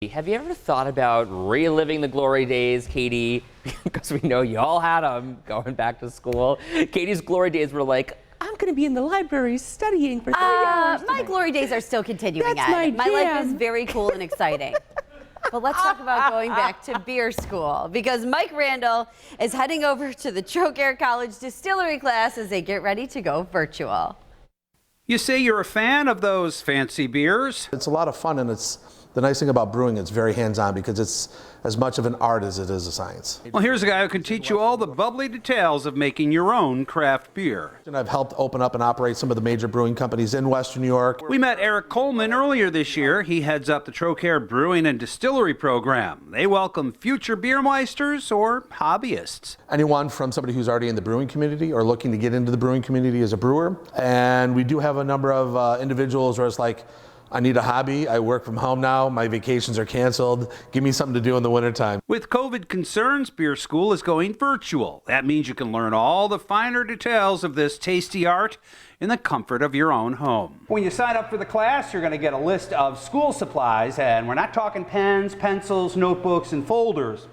Have you ever thought about reliving the glory days, Katie? Because we know you all had them going back to school. Katie's glory days were like, I'm going to be in the library studying for 3 hours My glory days are still continuing. That's my life is very cool and exciting. But let's talk about going back to beer school, because Mike Randall is heading over to the Trocaire College distillery class as they get ready to go virtual. You say you're a fan of those fancy beers? It's a lot of fun, and it's the nice thing about brewing, it's very hands-on because it's as much of an art as it is a science. Well, here's a guy who can teach you all the bubbly details of making your own craft beer. And I've helped open up and operate some of the major brewing companies in Western New York. We met Erik Coleman earlier this year. He heads up the Trocaire Brewing and Distillery program. They welcome future beermeisters or hobbyists. Anyone from somebody who's already in the brewing community or looking to get into the brewing community as a brewer. And we do have a number of individuals where it's like, I need a hobby. I work from home now. My vacations are canceled. Give me something to do in the wintertime. With COVID concerns, beer school is going virtual. That means you can learn all the finer details of this tasty art in the comfort of your own home. When you sign up for the class, you're going to get a list of school supplies, and we're not talking pens, pencils, notebooks, and folders.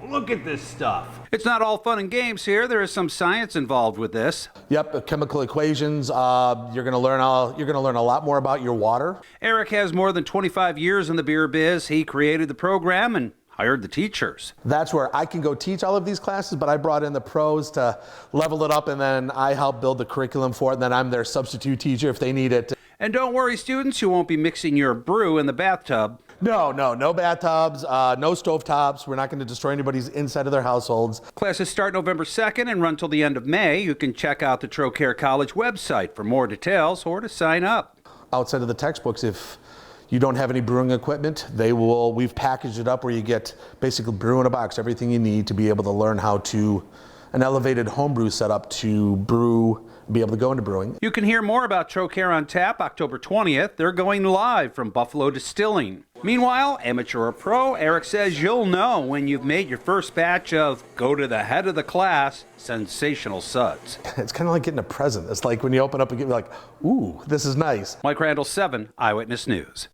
Look at this stuff. It's not all fun and games here. There is some science involved with this. Yep, chemical equations. You're going to learn a lot more about your water. Erik has more than 25 years in the beer biz. He created the program and hired the teachers. That's where I can go teach all of these classes, but I brought in the pros to level it up, and then I help build the curriculum for it, and then I'm their substitute teacher if they need it. And don't worry, students, you won't be mixing your brew in the bathtub. No bathtubs, no stovetops. We're not going to destroy anybody's inside of their households. Classes start November 2nd and run till the end of May. You can check out the Trocaire College website for more details or to sign up. Outside of the textbooks, if you don't have any brewing equipment, we've packaged it up where you get basically brew in a box, everything you need to be able to learn how to an elevated homebrew setup to brew, be able to go into brewing. You can hear more about Trocaire on Tap October 20th. They're going live from Buffalo Distilling. Meanwhile, amateur or pro, Erik says you'll know when you've made your first batch of go to the head of the class sensational suds. It's kind of like getting a present. It's like when you open up and get like, ooh, this is nice. Mike Randall, 7 Eyewitness News.